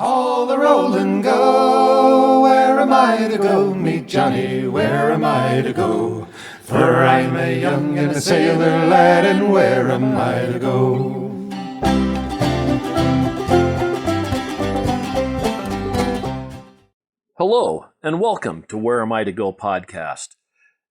All the roll and go, where am I to go? Meet Johnny, where am I to go? For I'm a young and a sailor lad, and where am I to go? Hello, and welcome to Where Am I to Go podcast.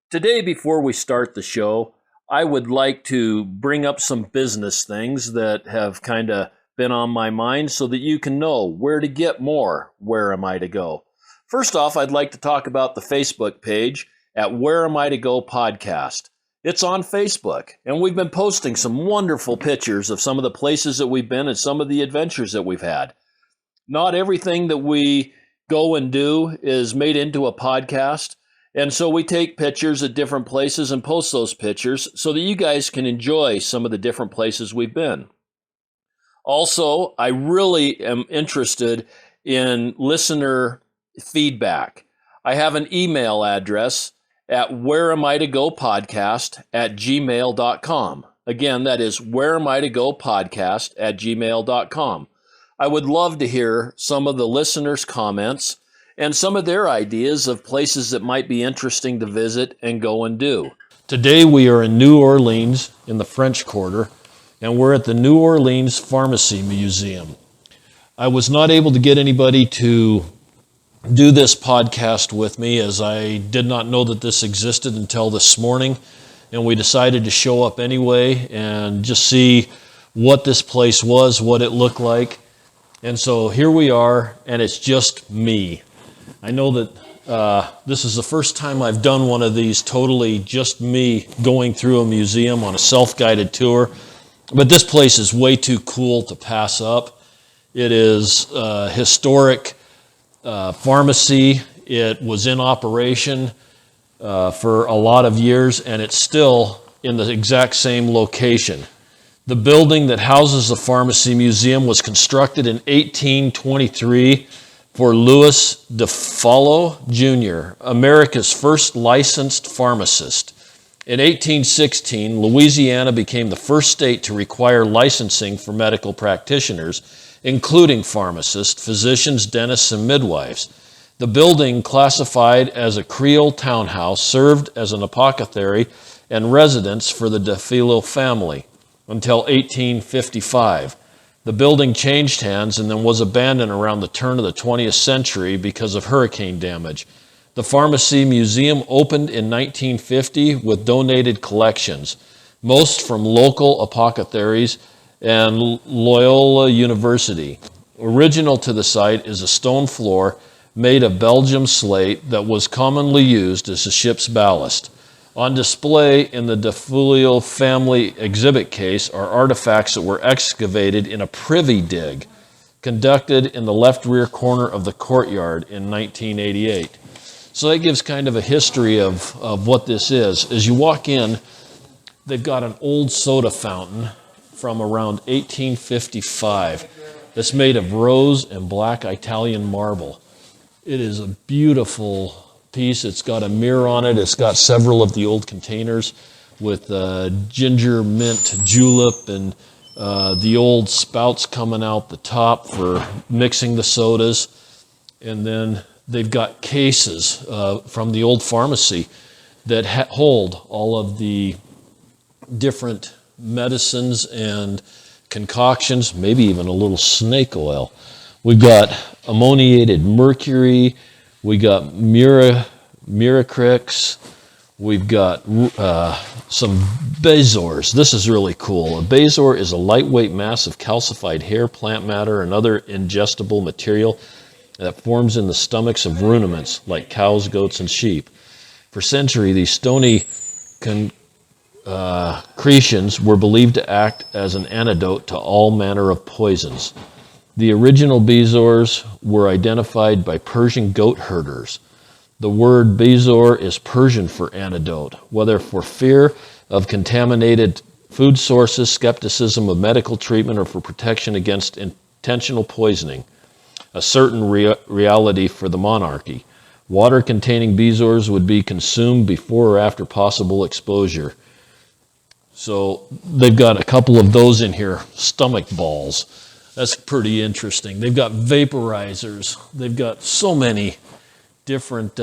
Today, before we start the show, I would like to bring up some business things that have kind of been on my mind so that you can know where to get more Where Am I to Go. First off, I'd like to talk about the Facebook page at Where Am I to Go podcast. It's on Facebook, and we've been posting some wonderful pictures of some of the places that we've been and some of the adventures that we've had. Not everything that we go and do is made into a podcast, and so we take pictures at different places and post those pictures so that you guys can enjoy some of the different places we've been. Also, I really am interested in listener feedback. I have an email address at whereamiitogopodcast@gmail.com. Again, that is whereamiitogopodcast@gmail.com. I would love to hear some of the listeners' comments and some of their ideas of places that might be interesting to visit and go and do. Today we are in New Orleans in the French Quarter, and we're at the New Orleans Pharmacy Museum. I was not able to get anybody to do this podcast with me, as I did not know that this existed until this morning, and we decided to show up anyway and just see what this place was, what it looked like. And so here we are, and it's just me. I know that this is the first time I've done one of these totally just me going through a museum on a self-guided tour. But this place is way too cool to pass up. It is a historic pharmacy. It was in operation for a lot of years, and it's still in the exact same location. The building that houses the Pharmacy Museum was constructed in 1823 for Louis DUFILHO Jr., America's first licensed pharmacist. In 1816, Louisiana became the first state to require licensing for medical practitioners, including pharmacists, physicians, dentists, and midwives. The building, classified as a Creole townhouse, served as an apothecary and residence for the DUFILHO family until 1855. The building changed hands and then was abandoned around the turn of the 20th century because of hurricane damage. The Pharmacy Museum opened in 1950 with donated collections, most from local apothecaries and Loyola University. Original to the site is a stone floor made of Belgium slate that was commonly used as a ship's ballast. On display in the DUFILHO family exhibit case are artifacts that were excavated in a privy dig conducted in the left rear corner of the courtyard in 1988. So that gives kind of a history of what this is. As you walk in, they've got an old soda fountain from around 1855 that's made of rose and black Italian marble. It is a beautiful piece. It's got a mirror on it. It's got several of the old containers with ginger mint julep and the old spouts coming out the top for mixing the sodas. And then they've got cases from the old pharmacy that hold all of the different medicines and concoctions, maybe even a little snake oil. We've got ammoniated mercury. We got Miracrix. We've got some Bezors. This is really cool. A Bezor is a lightweight mass of calcified hair, plant matter, and other ingestible material that forms in the stomachs of ruminants like cows, goats, and sheep. For centuries, these stony concretions were believed to act as an antidote to all manner of poisons. The original Bezors were identified by Persian goat herders. The word Bezor is Persian for antidote, whether for fear of contaminated food sources, skepticism of medical treatment, or for protection against intentional poisoning. A certain reality for the monarchy. Water containing Bezors would be consumed before or after possible exposure. So they've got a couple of those in here, stomach balls. That's pretty interesting. They've got vaporizers. They've got so many different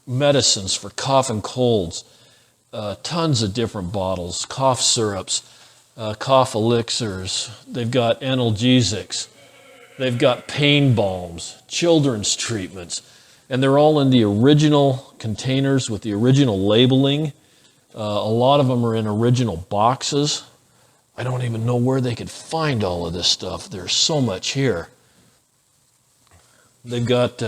medicines for cough and colds. Tons of different bottles, cough syrups, cough elixirs. They've got analgesics. They've got pain balms, children's treatments. And they're all in the original containers with the original labeling. A lot of them are in original boxes. I don't even know where they could find all of this stuff. There's so much here. They've got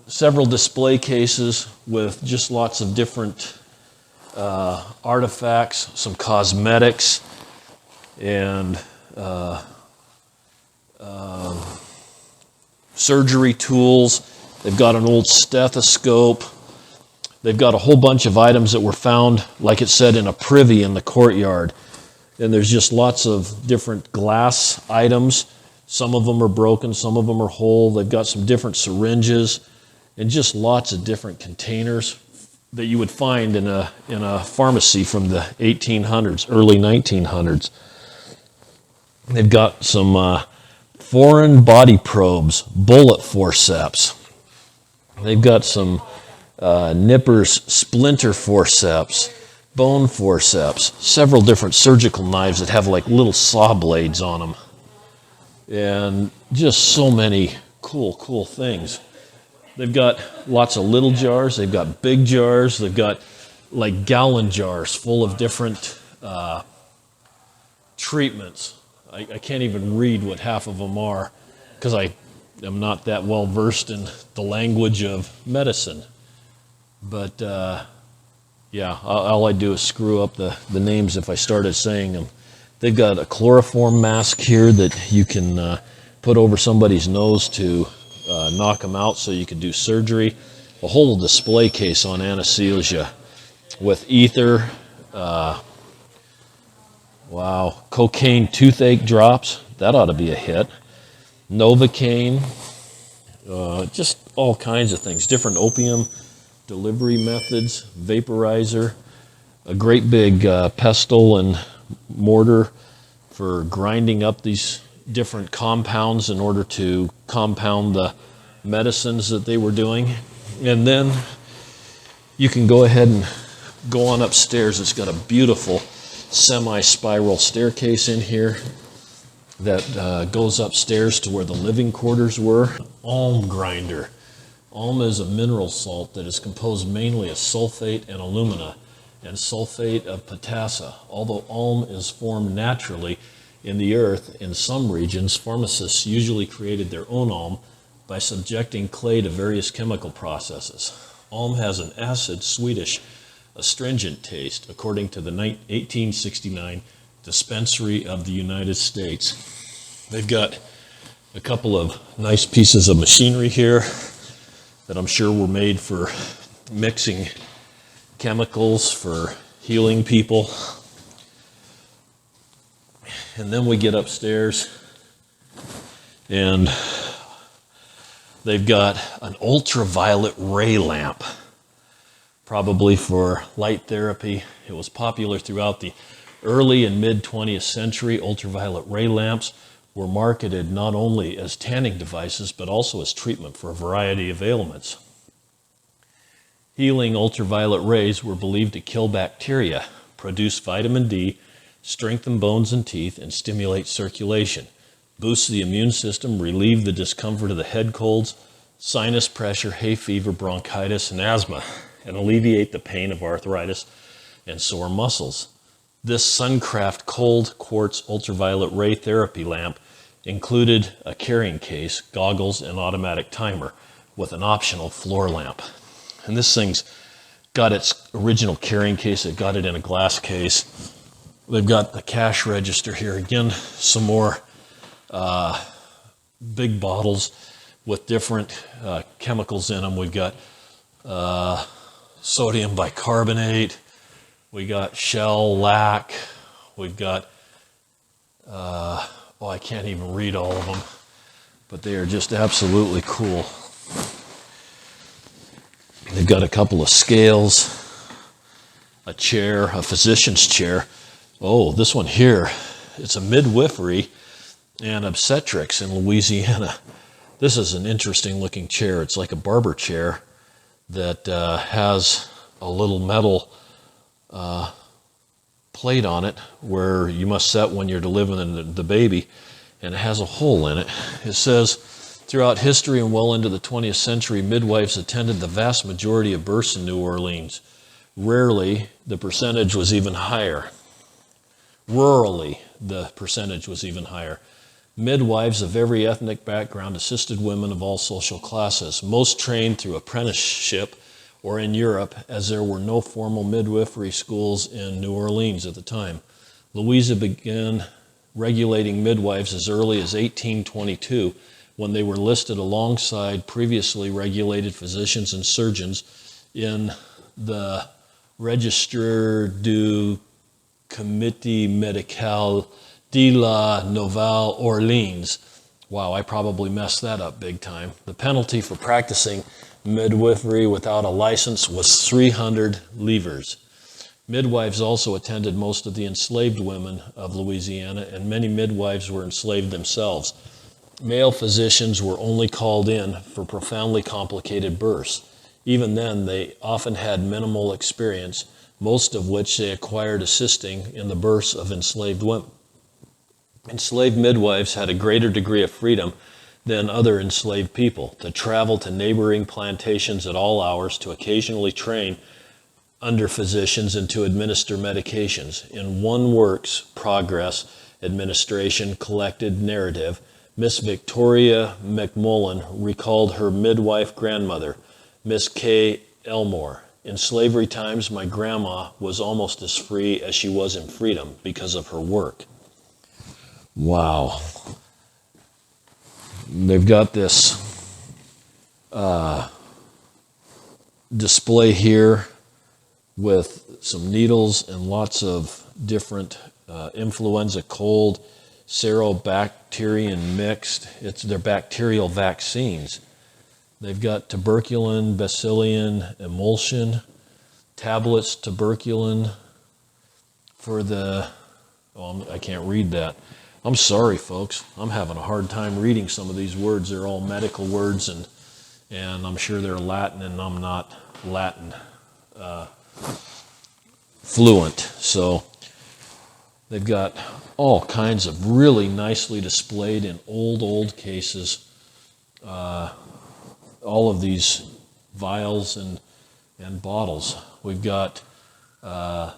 several display cases with just lots of different artifacts, some cosmetics, and surgery tools. They've got an old stethoscope. They've got a whole bunch of items that were found, like it said, in a privy in the courtyard. And there's just lots of different glass items. Some of them are broken, some of them are whole. They've got some different syringes and just lots of different containers that you would find in a pharmacy from the 1800s, early 1900s. They've got some foreign body probes, bullet forceps. They've got some nippers, splinter forceps, bone forceps, several different surgical knives that have like little saw blades on them. And just so many cool things. They've got lots of little jars, they've got big jars, they've got like gallon jars full of different treatments. I can't even read what half of them are because I am not that well versed in the language of medicine. But yeah, all I do is screw up the names if I started saying them. They've got a chloroform mask here that you can put over somebody's nose to knock them out so you can do surgery. A whole display case on anesthesia with ether, wow, cocaine toothache drops. That ought to be a hit. Novocaine, just all kinds of things. Different opium delivery methods, vaporizer, a great big pestle and mortar for grinding up these different compounds in order to compound the medicines that they were doing. And then you can go ahead and go on upstairs. It's got a beautiful semi-spiral staircase in here that goes upstairs to where the living quarters were. Alum grinder. Alum is a mineral salt that is composed mainly of sulfate and alumina and sulfate of potassium. Although alum is formed naturally in the earth, in some regions, pharmacists usually created their own alum by subjecting clay to various chemical processes. Alum has an acid, sweetish, astringent taste, according to the 1869 Dispensary of the United States. They've got a couple of nice pieces of machinery here that I'm sure were made for mixing chemicals for healing people. And then we get upstairs and they've got an ultraviolet ray lamp, probably for light therapy. It was popular throughout the early and mid 20th century. Ultraviolet ray lamps were marketed not only as tanning devices, but also as treatment for a variety of ailments. Healing ultraviolet rays were believed to kill bacteria, produce vitamin D, strengthen bones and teeth, and stimulate circulation, boost the immune system, relieve the discomfort of the head colds, sinus pressure, hay fever, bronchitis, and asthma, and alleviate the pain of arthritis and sore muscles. This Suncraft cold quartz ultraviolet ray therapy lamp included a carrying case, goggles, and automatic timer with an optional floor lamp. And this thing's got its original carrying case. It got it in a glass case. They've got the cash register here. Again, some more big bottles with different chemicals in them. We've got sodium bicarbonate. We got shellac. We've got, I can't even read all of them, but they are just absolutely cool. They've got a couple of scales, a chair, a physician's chair. Oh, this one here It's a midwifery and obstetrics in Louisiana. This is an interesting looking chair. It's like a barber chair that has a little metal plate on it where you must set when you're delivering the baby, and it has a hole in it. It says, throughout history and well into the 20th century, midwives attended the vast majority of births in New Orleans. Rarely, the percentage was even higher. Rurally, the percentage was even higher. Midwives of every ethnic background assisted women of all social classes, most trained through apprenticeship or in Europe, as there were no formal midwifery schools in New Orleans at the time. Louisiana began regulating midwives as early as 1822, when they were listed alongside previously regulated physicians and surgeons in the Registre du Comité Médical de la Nouvelle-Orléans. Wow, I probably messed that up big time. The penalty for practicing midwifery without a license was 300 livres. Midwives also attended most of the enslaved women of Louisiana, and many midwives were enslaved themselves. Male physicians were only called in for profoundly complicated births. Even then, they often had minimal experience, most of which they acquired assisting in the births of enslaved women. Enslaved midwives had a greater degree of freedom than other enslaved people to travel to neighboring plantations at all hours, to occasionally train under physicians, and to administer medications. In one work's progress, administration, collected narrative, Miss Victoria McMullen recalled her midwife grandmother, Miss K. Elmore. In slavery times, my grandma was almost as free as she was in freedom because of her work. Wow. They've got this display here with some needles and lots of different influenza, cold, serobacterian mixed. They're bacterial vaccines. They've got tuberculin, bacillian emulsion, tablets, tuberculin for the, I can't read that. I'm sorry, folks. I'm having a hard time reading some of these words. They're all medical words, and I'm sure they're Latin, and I'm not Latin fluent. So they've got all kinds of really nicely displayed in old cases, all of these vials and bottles. We've got the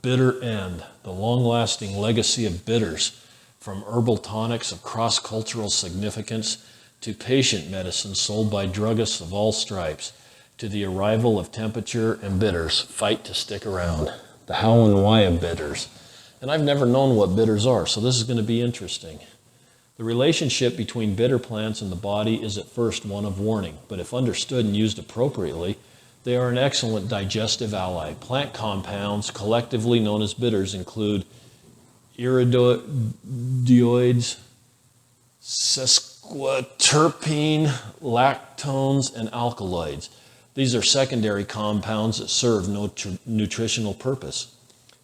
bitter end, the long-lasting legacy of bitters, from herbal tonics of cross-cultural significance to patient medicine sold by druggists of all stripes, to the arrival of temperature and bitters fight to stick around, the how and why of bitters. And I've never known what bitters are, so this is going to be interesting. The relationship between bitter plants and the body is at first one of warning, but if understood and used appropriately, they are an excellent digestive ally. Plant compounds, collectively known as bitters, include iridoids, sesquiterpene, lactones, and alkaloids. These are secondary compounds that serve no nutritional purpose.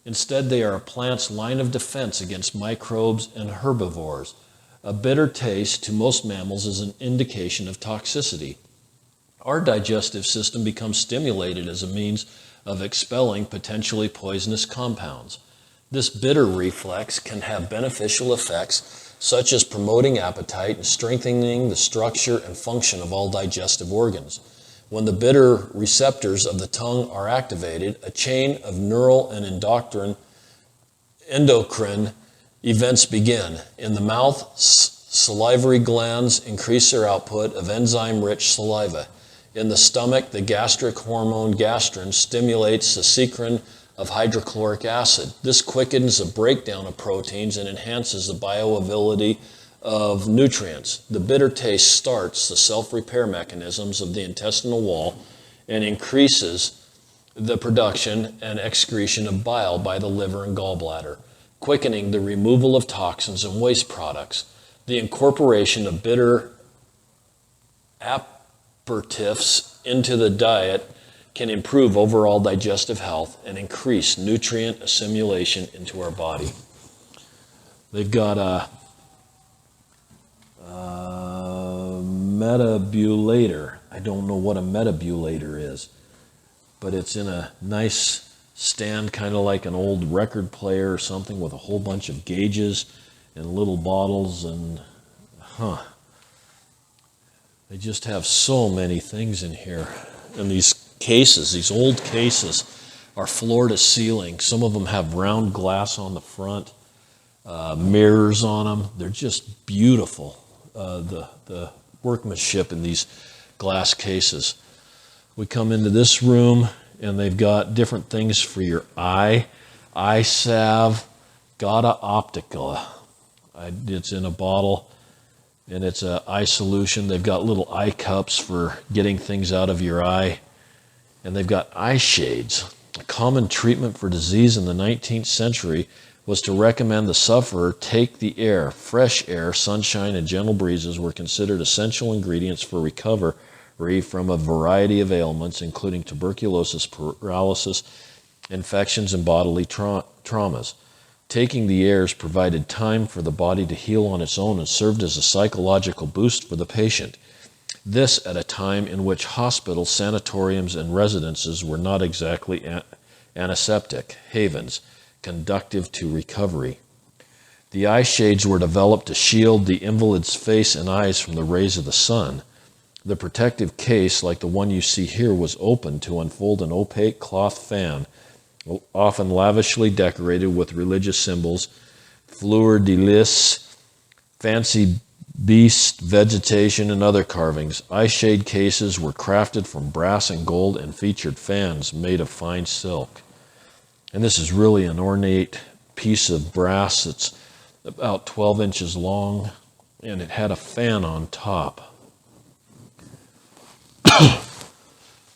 Instead, they are a plant's line of defense against microbes and herbivores. A bitter taste to most mammals is an indication of toxicity. Our digestive system becomes stimulated as a means of expelling potentially poisonous compounds. This bitter reflex can have beneficial effects such as promoting appetite and strengthening the structure and function of all digestive organs. When the bitter receptors of the tongue are activated, a chain of neural and endocrine events begin. In the mouth, salivary glands increase their output of enzyme-rich saliva. In the stomach, the gastric hormone gastrin stimulates the secretion of hydrochloric acid. This quickens the breakdown of proteins and enhances the bioavailability of nutrients. The bitter taste starts the self-repair mechanisms of the intestinal wall and increases the production and excretion of bile by the liver and gallbladder, quickening the removal of toxins and waste products. The incorporation of bitter aperitifs into the diet can improve overall digestive health and increase nutrient assimilation into our body. They've got a Metabulator. I don't know what a Metabulator is, but it's in a nice stand, kind of like an old record player or something, with a whole bunch of gauges and little bottles, and they just have so many things in here. And these cases, these old cases, are floor to ceiling. Some of them have round glass on the front, mirrors on them. They're just beautiful, the workmanship in these glass cases. We come into this room, and they've got different things for your eye salve, Gata Optica. It's in a bottle, and it's an eye solution. They've got little eye cups for getting things out of your eye, and they've got eye shades. A common treatment for disease in the 19th century was to recommend the sufferer take the air. Fresh air, sunshine, and gentle breezes were considered essential ingredients for recovery from a variety of ailments, including tuberculosis, paralysis, infections, and bodily traumas. Taking the airs provided time for the body to heal on its own and served as a psychological boost for the patient. This at a time in which hospitals, sanatoriums, and residences were not exactly antiseptic havens, conducive to recovery. The eye shades were developed to shield the invalid's face and eyes from the rays of the sun. The protective case, like the one you see here, was opened to unfold an opaque cloth fan, often lavishly decorated with religious symbols, fleur de lis, fancy beast, vegetation, and other carvings. Eye shade cases were crafted from brass and gold and featured fans made of fine silk. And this is really an ornate piece of brass that's about 12 inches long, and it had a fan on top.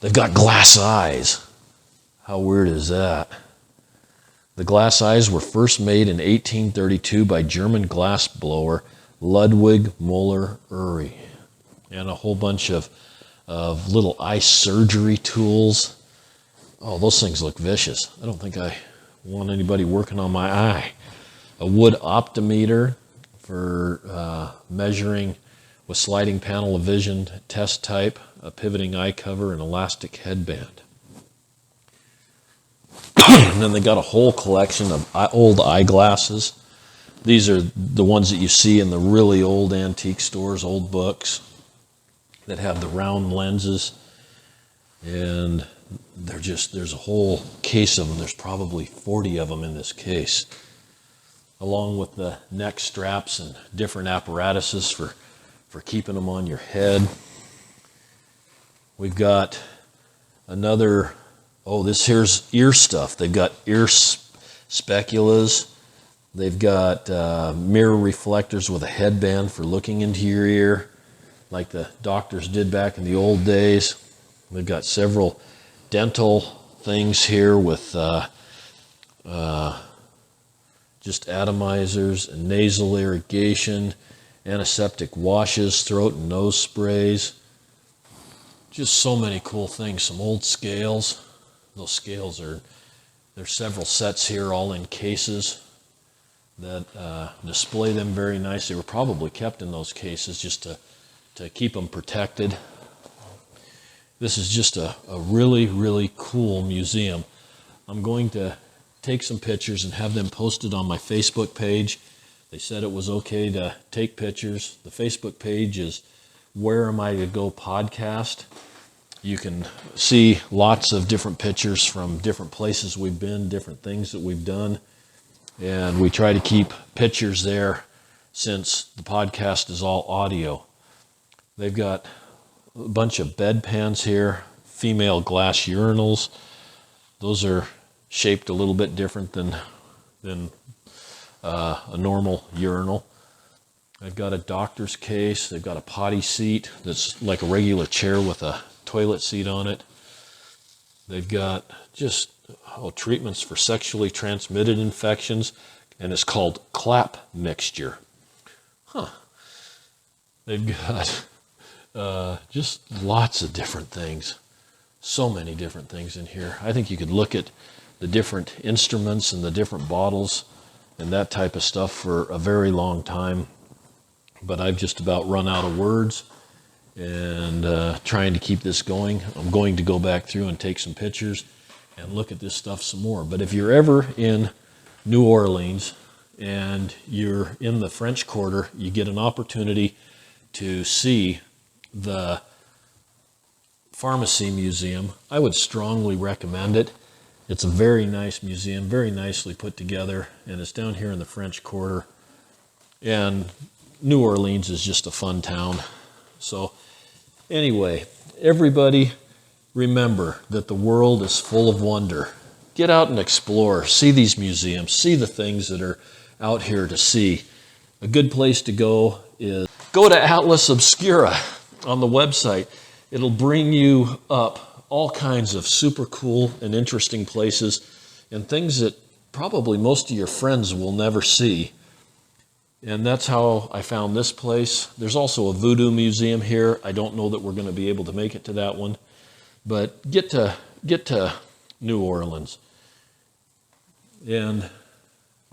They've got glass eyes. How weird is that? The glass eyes were first made in 1832 by German glass blower Ludwig Müller-Urey, and a whole bunch of little eye surgery tools. Oh, those things look vicious. I don't think I want anybody working on my eye. A wood optometer for measuring with sliding panel of vision test type, a pivoting eye cover, and elastic headband. And then they got a whole collection of old eyeglasses. These are the ones that you see in the really old antique stores, old books that have the round lenses. And there's a whole case of them. There's probably 40 of them in this case, along with the neck straps and different apparatuses for keeping them on your head. We've got another, this here's ear stuff. They've got ear speculas. They've got mirror reflectors with a headband for looking into your ear, like the doctors did back in the old days. They've got several dental things here with just atomizers and nasal irrigation, antiseptic washes, throat and nose sprays. Just so many cool things. Some old scales. Those scales there's several sets here, all in cases that display them very nice. They were probably kept in those cases just to keep them protected. This is just a really, really cool museum. I'm going to take some pictures and have them posted on my Facebook page. They said it was okay to take pictures. The Facebook page is Where Am I to Go Podcast. You can see lots of different pictures from different places we've been, different things that we've done. And we try to keep pictures there since the podcast is all audio. They've got a bunch of bedpans here, female glass urinals. Those are shaped a little bit different than a normal urinal. They've got a doctor's case. They've got a potty seat that's like a regular chair with a toilet seat on it. They've got just treatments for sexually transmitted infections, and it's called clap mixture. They've got just lots of different things. So many different things in here. I think you could look at the different instruments and the different bottles and that type of stuff for a very long time. But I've just about run out of words, and trying to keep this going. I'm going to go back through and take some pictures and look at this stuff some more. But if you're ever in New Orleans and you're in the French Quarter, you get an opportunity to see the Pharmacy Museum. I would strongly recommend it. It's a very nice museum, very nicely put together, and it's down here in the French Quarter. And New Orleans is just a fun town. So anyway, everybody remember that the world is full of wonder. Get out and explore, see these museums, see the things that are out here to see. A good place to go is go to Atlas Obscura on the website. It'll bring you up all kinds of super cool and interesting places and things that probably most of your friends will never see. And that's how I found this place. There's also a voodoo museum here. I don't know that we're going to be able to make it to that one, but get to New Orleans. And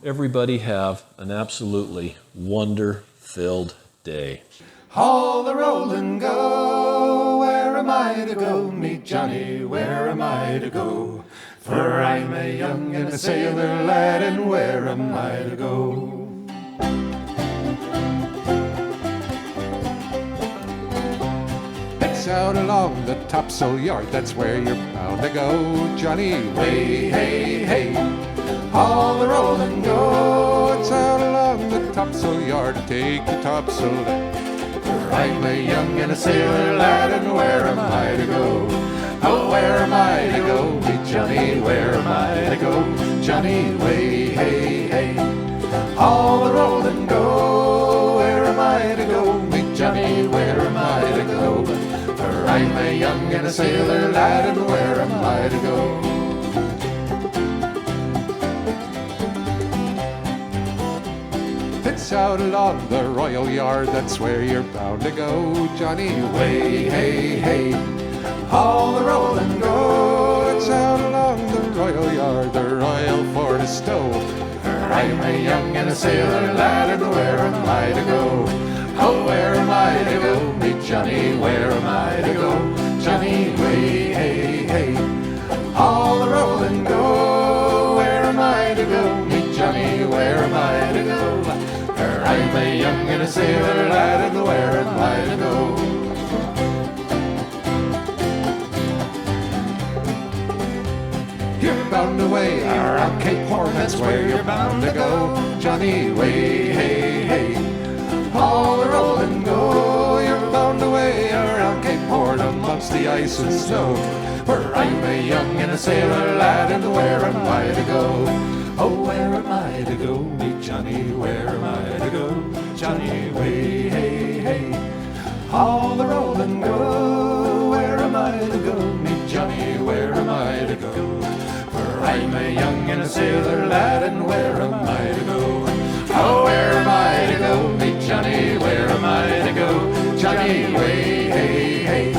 everybody have an absolutely wonder-filled day. Haul the roll and go, where am I to go? Meet Johnny, where am I to go? For I'm a young and a sailor lad, and where am I to go? It's out along the topsail yard, that's where you're bound to go, Johnny. Way, hey, hey, haul the roll and go. It's out along the topsail yard, take the topsail left. For I'm a young and a sailor lad, and where am I to go? Oh, where am I to go? Meet Johnny, where am I to go? Johnny, way, hey, hey, haul the roll and go. Where am I to go? Meet Johnny, where am I to go? For I'm a young and a sailor lad, and where am I to go? It's out along the Royal Yard, that's where you're bound to go, Johnny. Way, hey, hey, haul the roll and go. It's out along the Royal Yard, the Royal Fort is stowed. For I'm a young and a sailor lad, and where am I to go? Oh, where am I to go? Meet Johnny, where am I to go? Johnny, way, hey, hey, haul the roll and go. Where am I to go? Meet Johnny, where am I to go? For I'm a young and a sailor lad, and where am I to go? You're bound away around Cape Horn, that's where you're bound to go, Johnny, way, hey, hey, haul the roll and go. You're bound away around Cape Horn amongst the ice and snow. For I'm a young and a sailor lad, and where am I to go? Oh, where am I to go? Meet Johnny, where am I to go? Johnny, way, hey, hey, haul the roll and go. Where am I to go? Meet Johnny, where am I to go? For I'm a young and a sailor lad, and where am I to go? Oh, where am I to go? Meet Johnny, where am I to go? Johnny, way, hey, hey,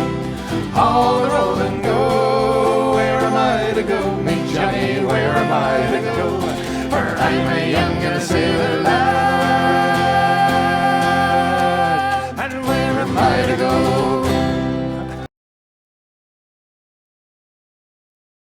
haul the roll and go. Where am I to go? Meet Johnny, where am I to go? For I'm a young